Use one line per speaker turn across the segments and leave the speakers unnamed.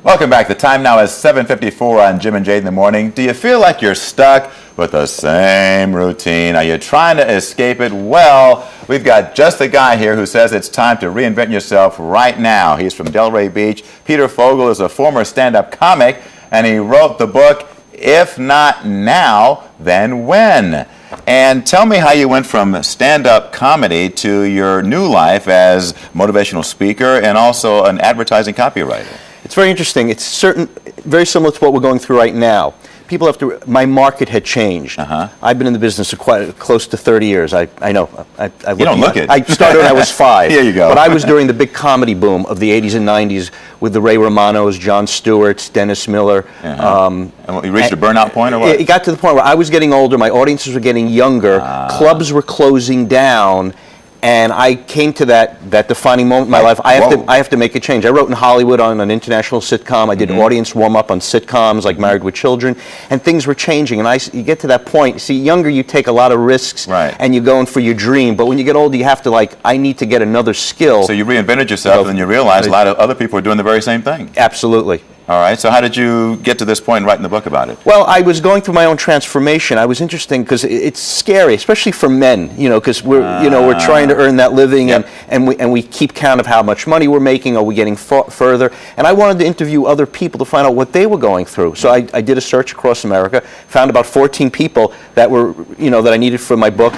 Welcome back. The time now is 7:54 on Jim and Jade in the morning. Do you feel like you're stuck with the same routine? Are you trying to escape it? Well, we've got just the guy here who says it's time to reinvent yourself right now. He's from Delray Beach. Peter Fogel is a former stand-up comic, and he wrote the book, If Not Now, Then When? And tell me how you went from stand-up comedy to your new life as motivational speaker and also an advertising copywriter.
It's very interesting. It's very similar to what we're going through right now. People have to. My market had changed. I've been in the business for quite close to 30 years. I know.
You don't look it.
I started when I was 5.
Here you go.
But I was during the big comedy boom of the 80s and 90s with the Ray Romanos, Jon Stewarts, Dennis Miller.
And you reached a burnout point, or what?
It got to the point where I was getting older. My audiences were getting younger. Clubs were closing down. And I came to that defining moment in my life. I have to make a change. I wrote in Hollywood on an international sitcom. I did audience warm-up on sitcoms like Married with Children, and things were changing. And you get to that point. See, younger you take a lot of risks, and you're going for your dream. But when you get older, you have to I need to get another skill.
So you reinvented yourself, and you realized a lot of other people are doing the very same thing.
Absolutely.
All right. So how did you get to this point and writing the book about it?
Well, I was going through my own transformation. I was interesting because it's scary, especially for men. Because we're trying to earn that living, and we keep count of how much money we're making. Are we getting further? And I wanted to interview other people to find out what they were going through. So I did a search across America, found about 14 people that were that I needed for my book.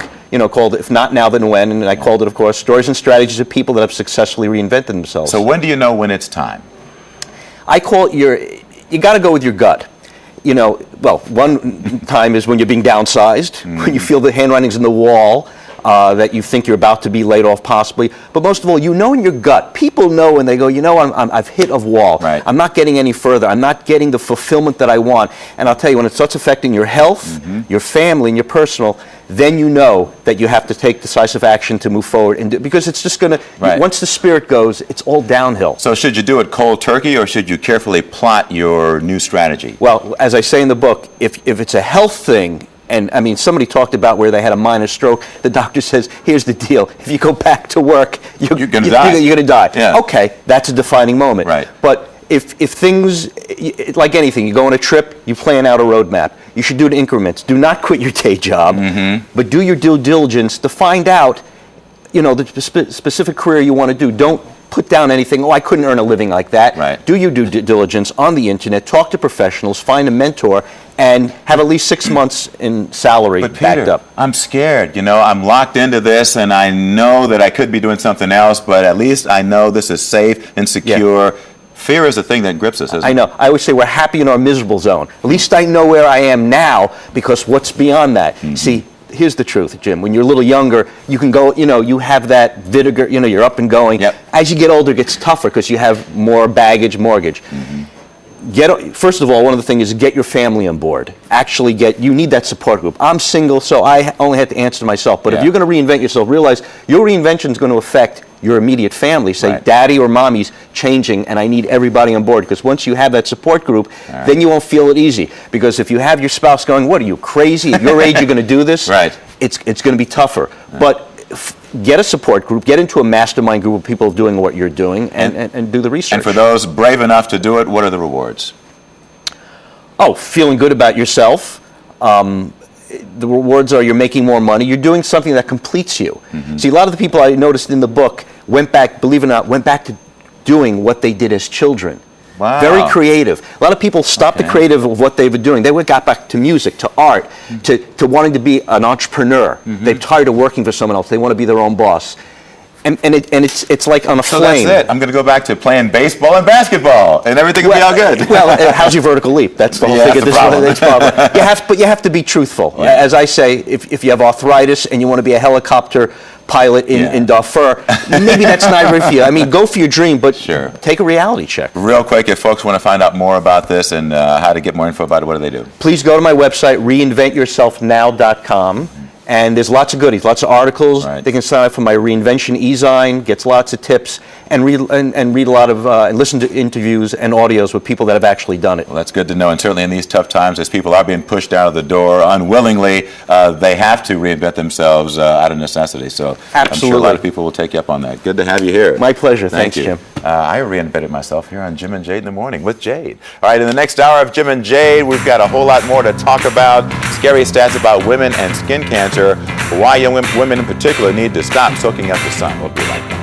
Called If Not Now, Then When, and I called it, of course, Stories and Strategies of People that have successfully reinvented themselves.
So when do you know when it's time?
I call it you got to go with your gut. Well, one time is when you're being downsized, when you feel the handwriting's in the wall, that you think you're about to be laid off possibly. But most of all, in your gut. People know when they go, I've hit a wall.
Right.
I'm not getting any further. I'm not getting the fulfillment that I want. And I'll tell you, when it starts affecting your health, your family, and your personal, then you know that you have to take decisive action to move forward. Because it's just going to, once the spirit goes, it's all downhill.
So should you do it cold turkey, or should you carefully plot your new strategy?
Well, as I say in the book, if it's a health thing, and I mean, somebody talked about where they had a minor stroke. The doctor says, here's the deal. If you go back to work, you're going to die. You're going to die.
Yeah.
Okay, that's a defining moment.
Right.
But if things, like anything, you go on a trip, you plan out a roadmap. You should do it in increments. Do not quit your day job, but do your due diligence to find out, the specific career you want to do. Don't put down anything, I couldn't earn a living like that.
Right.
Do your due diligence on the internet, talk to professionals, find a mentor, and have at least 6 months in salary backed up.
I'm scared. I'm locked into this, and I know that I could be doing something else, but at least I know this is safe and secure. Yeah. Fear is the thing that grips us, isn't it?
I know. I always say we're happy in our miserable zone. At least I know where I am now, because what's beyond that? See, here's the truth, Jim. When you're a little younger, you can go, you have that vigor, you're up and going.
Yep.
As you get older, it gets tougher because you have more baggage, mortgage. First of all, one of the things is get your family on board. Actually you need that support group. I'm single, so I only had to answer to myself. But if you're going to reinvent yourself, realize your reinvention is going to affect your immediate family. Say, daddy or mommy's changing, and I need everybody on board. Because once you have that support group, then you won't feel it easy. Because if you have your spouse going, what are you, crazy? At your age, you're going to do this? It's going to be tougher. But get a support group, get into a mastermind group of people doing what you're doing, and do the research.
And for those brave enough to do it, what are the rewards?
Oh, feeling good about yourself. The rewards are you're making more money. You're doing something that completes you. See, a lot of the people I noticed in the book went back, believe it or not, went back to doing what they did as children.
Wow.
Very creative. A lot of people stopped the creative of what they were doing. They got back to music, to art, to wanting to be an entrepreneur. They're tired of working for someone else. They want to be their own boss. And it's like on a flame.
So that's it. I'm going to go back to playing baseball and basketball, and everything will be all good.
Well, how's your vertical leap? That's the whole thing.
That's the problem.
But you have to be truthful. As I say, if you have arthritis and you want to be a helicopter pilot in Darfur, maybe that's not right for you. I mean, go for your dream, but take a reality check.
Real quick, if folks want to find out more about this and how to get more info about it, what do they do?
Please go to my website, reinventyourselfnow.com. And there's lots of goodies, lots of articles. They can sign up for my Reinvention e-zine, gets lots of tips, and read a lot of, and listen to interviews and audios with people that have actually done it.
Well, that's good to know. And certainly in these tough times, as people are being pushed out of the door unwillingly, they have to reinvent themselves out of necessity. So
absolutely.
I'm sure a lot of people will take you up on that. Good to have you here.
My pleasure. Thanks, Jim.
I reinvented myself here on Jim and Jade in the Morning with Jade. All right, in the next hour of Jim and Jade, we've got a whole lot more to talk about. Scary stats about women and skin cancer. Why young women in particular need to stop soaking up the sun. We'll be right back.